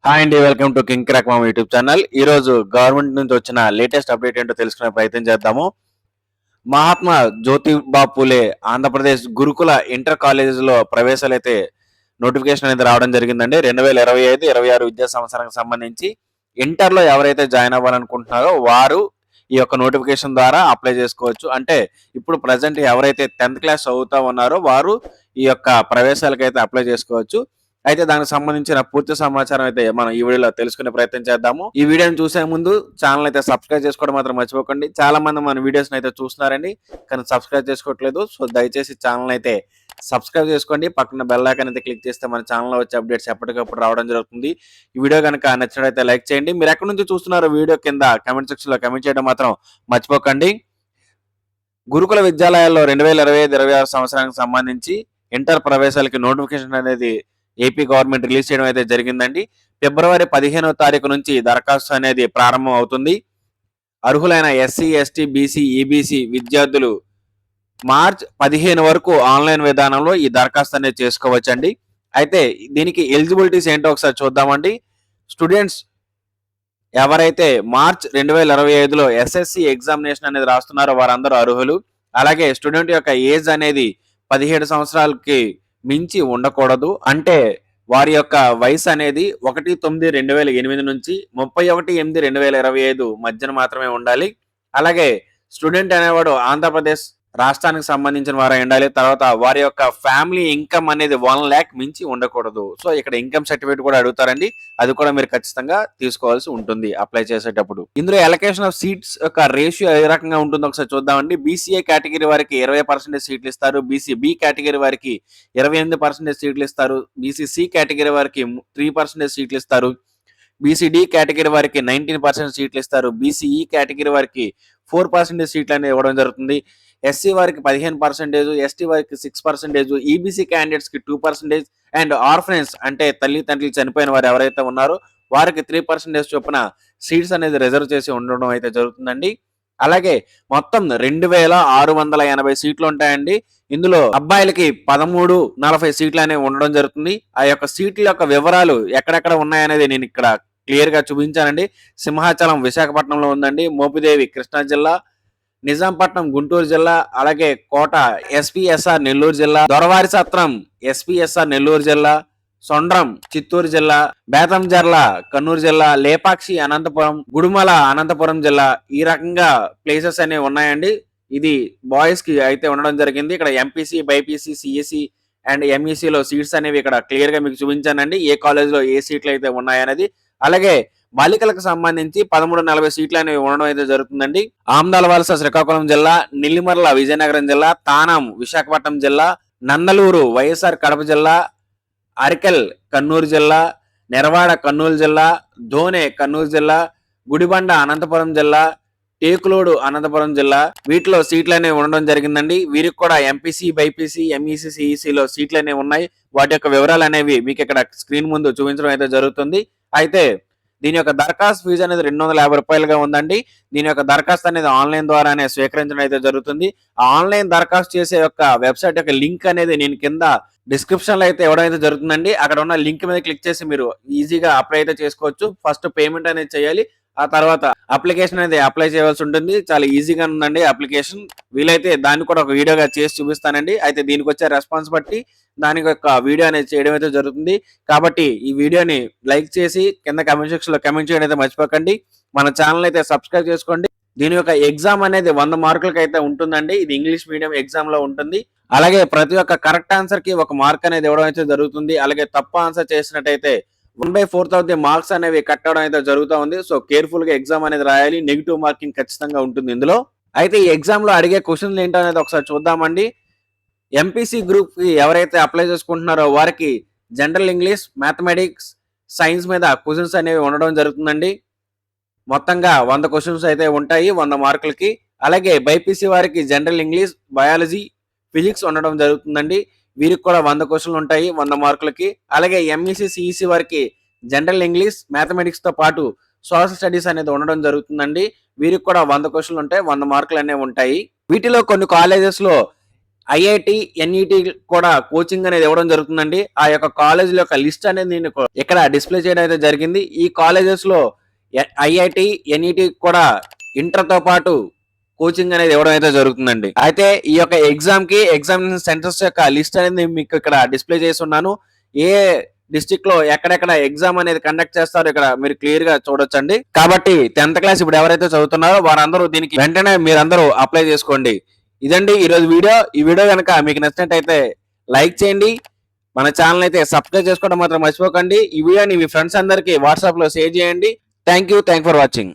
Hi అండి, welcome to king crack మామ YouTube channel. ఈ రోజు గవర్నమెంట్ నుంచి వచ్చిన లేటెస్ట్ అప్డేట్ ఏంటో తెలుసుకునే ప్రయత్నం చేద్దాము. మహాత్మా జ్యోతిబా పూలే ఆంధ్రప్రదేశ్ గురుకుల ఇంటర్ కాలేజీలో ప్రవేశాలు అయితే నోటిఫికేషన్ అనేది రావడం జరిగిందండి. 2025-26 విద్యా సంవత్సరానికి సంబంధించి ఇంటర్లో ఎవరైతే జాయిన్ అవ్వాలనుకుంటున్నారో వారు ఈ యొక్క నోటిఫికేషన్ ద్వారా అప్లై చేసుకోవచ్చు. అంటే ఇప్పుడు ప్రజెంట్ ఎవరైతే 10th క్లాస్ చదువుతా ఉన్నారో వారు ఈ యొక్క ప్రవేశాలకైతే అప్లై చేసుకోవచ్చు. అయితే దానికి సంబంధించిన పూర్తి సమాచారం అయితే మనం ఈ వీడియోలో తెలుసుకునే ప్రయత్నం చేద్దాము. ఈ వీడియోని చూసే ముందు ఛానల్ అయితే సబ్స్క్రైబ్ చేసుకోవడం మాత్రం మర్చిపోకండి. చాలా మంది మన వీడియోస్ అయితే చూస్తున్నారండి, కానీ సబ్స్క్రైబ్ చేసుకోవట్లేదు. సో దయచేసి ఛానల్ అయితే సబ్స్క్రైబ్ చేసుకోండి. పక్కన బెల్ ఐకాన్ అయితే క్లిక్ చేస్తే మన ఛానల్లో వచ్చే అప్డేట్స్ ఎప్పటికప్పుడు రావడం జరుగుతుంది. ఈ వీడియో కనుక నచ్చినట్లయితే లైక్ చేయండి. మీరు ఎక్కడి నుంచి చూస్తున్నారో వీడియో కింద కామెంట్ సెక్షన్ లో కామెంట్ చేయడం మాత్రం మర్చిపోకండి. గురుకుల విద్యాలయాల్లో 2025-26 సంవత్సరానికి సంబంధించి ఇంటర్ ప్రవేశాలకి నోటిఫికేషన్ అనేది ఏపీ గవర్నమెంట్ రిలీజ్ చేయడం అయితే జరిగిందండి. ఫిబ్రవరి 15వ తారీఖు నుంచి దరఖాస్తు అనేది ప్రారంభం అవుతుంది. అర్హులైన ఎస్సీ, ఎస్టీ, బీసీ, ఈబీసీ విద్యార్థులు మార్చ్ 15 వరకు ఆన్లైన్ విధానంలో ఈ దరఖాస్తు అనేది చేసుకోవచ్చండి. అయితే దీనికి ఎలిజిబిలిటీస్ ఏంటో ఒకసారి చూద్దామండి. స్టూడెంట్స్ ఎవరైతే మార్చ్ 2025లో ఎస్ఎస్సి ఎగ్జామినేషన్ అనేది రాస్తున్నారో వారందరూ అర్హులు. అలాగే స్టూడెంట్ యొక్క ఏజ్ అనేది 17 సంవత్సరాలకి మించి ఉండకూడదు. అంటే వారి యొక్క వయసు అనేది 1/9/2008 నుంచి 31/8/2025 మధ్యన మాత్రమే ఉండాలి. అలాగే స్టూడెంట్ అనేవాడు ఆంధ్రప్రదేశ్ రాష్ట్రానికి సంబంధించిన వారు ఉండాలి. తర్వాత వారి యొక్క ఫ్యామిలీ ఇన్కమ్ అనేది 1 lakh మించి ఉండకూడదు. సో ఇక్కడ ఇన్కమ్ సర్టిఫికేట్ కూడా అడుగుతారండి, అది కూడా మీరు ఖచ్చితంగా తీసుకోవాల్సి ఉంటుంది అప్లై చేసేటప్పుడు. ఇందులో అలొకేషన్ ఆఫ్ సీట్స్ యొక్క రేషియో ఏ రకంగా ఉంటుందో ఒకసారి చూద్దామండి. బీసీఏ కేటగిరీ వారికి 20% సీట్లు ఇస్తారు. బీసీబీ కేటగిరీ వారికి 28% సీట్లు ఇస్తారు. బీసీసీ కేటగిరీ వారికి 3% సీట్లు ఇస్తారు. బీసీడీ కేటగిరీ వారికి 19% సీట్లు ఇస్తారు. బీసీఈ కేటగిరీ వారికి 4% సీట్లు అనేది ఇవ్వడం జరుగుతుంది. ఎస్సీ వారికి 15%, ఎస్టీ వారికి 6%, ఈబీసీ క్యాండిడేట్స్ కి 2%, అండ్ ఆర్ఫనెన్స్ అంటే తల్లి తండ్రి చనిపోయిన వారు ఎవరైతే ఉన్నారో వారికి 3% చొప్పున సీట్స్ అనేది రిజర్వ్ చేసి ఉండడం అయితే జరుగుతుందండి. అలాగే మొత్తం 2680 సీట్లు ఉంటాయండి. ఇందులో అబ్బాయిలకి 1340 సీట్లు అనేవి ఉండడం జరుగుతుంది. ఆ యొక్క సీట్ల యొక్క వివరాలు ఎక్కడెక్కడ ఉన్నాయనేది నేను ఇక్కడ క్లియర్ గా చూపించానండి. సింహాచలం విశాఖపట్నంలో ఉందండి, మోపిదేవి కృష్ణా జిల్లా, నిజాంపట్నం గుంటూరు జిల్లా, అలాగే కోట ఎస్పీఎస్ఆర్ నెల్లూరు జిల్లా, దొరవారి సత్రం ఎస్పీఎస్ఆర్ నెల్లూరు జిల్లా, సొండ్రం చిత్తూరు జిల్లా, బేతంజర్ల కన్నూరు జిల్లా, లేపాక్షి అనంతపురం, గుడుమల అనంతపురం జిల్లా, ఈ రకంగా ప్లేసెస్ అనేవి ఉన్నాయండి. ఇది బాయ్స్ కి అయితే ఉండడం జరిగింది. ఇక్కడ ఎంపీసీ, బైపీసీ, సిఎస్సి అండ్ ఎంఈసీలో సీట్స్ అనేవి ఇక్కడ క్లియర్ గా మీకు చూపించానండి, ఏ కాలేజ్ లో ఏ సీట్లు అయితే ఉన్నాయనేది. అలాగే బాలికలకు సంబంధించి 1340 సీట్లు అనేవి ఉండడం అయితే జరుగుతుందండి. ఆమ్దాల వలస శ్రీకాకుళం జిల్లా, నెల్లిమర్ల విజయనగరం జిల్లా, తానం విశాఖపట్నం జిల్లా, నందలూరు వైఎస్ఆర్ కడప జిల్లా, అరికెల్ కన్నూరు జిల్లా, నెరవాడ కర్నూలు జిల్లా, ధోనే కర్నూలు జిల్లా, గుడిబండ అనంతపురం జిల్లా, టేకులోడు అనంతపురం జిల్లా, వీటిలో సీట్లు అనేవి ఉండడం జరిగిందండి. వీరికి కూడా ఎంపీసీ, బైపీసీ, ఎంఈసీ, సిఈసీలో సీట్లు అనేవి ఉన్నాయి. వాటి యొక్క వివరాలు అనేవి మీకు ఇక్కడ స్క్రీన్ ముందు చూపించడం అయితే జరుగుతుంది. అయితే దీని యొక్క దరఖాస్తు ఫీజు అనేది 250 రూపాయలుగా ఉందండి. దీని యొక్క దరఖాస్తు అనేది ఆన్లైన్ ద్వారానే స్వీకరించడం అయితే జరుగుతుంది. ఆ ఆన్లైన్ దరఖాస్తు చేసే యొక్క వెబ్సైట్ యొక్క లింక్ అనేది నేను కింద డిస్క్రిప్షన్ లో అయితే ఇవ్వడం అయితే జరుగుతుందండి. అక్కడ ఉన్న లింక్ మీద క్లిక్ చేసి మీరు ఈజీగా అప్లై అయితే చేసుకోవచ్చు. ఫస్ట్ పేమెంట్ అనేది చేయాలి, ఆ తర్వాత అప్లికేషన్ అనేది అప్లై చేయవలసి ఉంటుంది. చాలా ఈజీగా ఉందండి అప్లికేషన్. వీలైతే దాన్ని కూడా ఒక వీడియోగా చేసి చూపిస్తానండి. అయితే దీనికి వచ్చే రెస్పాన్స్ బట్టి దానికి ఒక వీడియో అనేది చేయడం అయితే జరుగుతుంది. కాబట్టి ఈ వీడియోని లైక్ చేసి కింద కామెంట్ సెక్షన్ లో కామెంట్ చేయడం అయితే మర్చిపోకండి. మన ఛానల్ అయితే సబ్స్క్రైబ్ చేసుకోండి. దీని యొక్క ఎగ్జామ్ అనేది 100 మార్కులకి అయితే ఉంటుందండి. ఇది ఇంగ్లీష్ మీడియం ఎగ్జామ్ లో ఉంటుంది. అలాగే ప్రతి ఒక్క కరెక్ట్ ఆన్సర్ కి 1 మార్క్ అనేది ఇవ్వడం అయితే జరుగుతుంది. అలాగే తప్పు ఆన్సర్ చేసినట్టయితే 1/4 ఆఫ్ ది మార్క్స్ అనేవి కట్టడం అయితే జరుగుతూ ఉంది. సో కేర్ఫుల్ గా ఎగ్జామ్ అనేది రాయాలి. నెగిటివ్ మార్కింగ్ ఖచ్చితంగా ఉంటుంది ఇందులో. అయితే ఈ ఎగ్జామ్ లో అడిగే క్వశ్చన్లు ఏంటో అనేది ఒకసారి చూద్దామండి. ఎంపీసీ గ్రూప్ కి ఎవరైతే అప్లై చేసుకుంటున్నారో వారికి జనరల్ ఇంగ్లీష్, మ్యాథమెటిక్స్, సైన్స్ మీద క్వశ్చన్స్ అనేవి ఉండడం జరుగుతుందండి. మొత్తంగా 100 క్వశ్చన్స్ అయితే ఉంటాయి 100 మార్కులకి. అలాగే బైపీసీ వారికి జనరల్ ఇంగ్లీష్, బయాలజీ, ఫిజిక్స్ ఉండడం జరుగుతుందండి. వీరికి కూడా 100 క్వశ్చన్లు ఉంటాయి 100 మార్కులకి. అలాగే ఎంఈసీ, సిఈసీ వారికి జనరల్ ఇంగ్లీష్, మ్యాథమెటిక్స్ తో పాటు సోషల్ స్టడీస్ అనేది ఉండడం జరుగుతుందండి. వీరికి కూడా 100 క్వశ్చన్లు ఉంటాయి 100 మార్కులు అనేవి ఉంటాయి. వీటిలో కొన్ని కాలేజెస్ లో ఐఐటి ఎన్ఈటి కూడా కోచింగ్ అనేది ఇవ్వడం జరుగుతుందండి. ఆ యొక్క కాలేజీల యొక్క లిస్ట్ అనేది నేను ఇక్కడ డిస్ప్లే చేయడం అయితే జరిగింది. ఈ కాలేజెస్ లో ఐఐటి ఎన్ఈటి కూడా ఇంటర్ తో పాటు కోచింగ్ అనేది ఇవ్వడం అయితే జరుగుతుందండి. అయితే ఈ యొక్క ఎగ్జామినేషన్ సెంటర్స్ యొక్క లిస్ట్ అనేది నేను మీకు ఇక్కడ డిస్ప్లే చేసి ఉన్నాను. ఏ డిస్ట్రిక్ట్ లో ఎక్కడెక్కడ ఎగ్జామ్ అనేది కండక్ట్ చేస్తారో ఇక్కడ మీరు క్లియర్ గా చూడొచ్చండి. కాబట్టి 10th క్లాస్ ఇప్పుడు ఎవరైతే చదువుతున్నారో వారందరూ దీనికి వెంటనే మీరందరూ అప్లై చేసుకోండి. ఇదండి ఈరోజు వీడియో. ఈ వీడియో కనుక మీకు నచ్చినట్టయితే లైక్ చేయండి. మన ఛానల్ అయితే సబ్స్క్రైబ్ చేసుకోవడం మాత్రం మర్చిపోకండి. ఈ వీడియోని మీ ఫ్రెండ్స్ అందరికి వాట్సాప్ లో షేర్ చేయండి. Thank you for watching.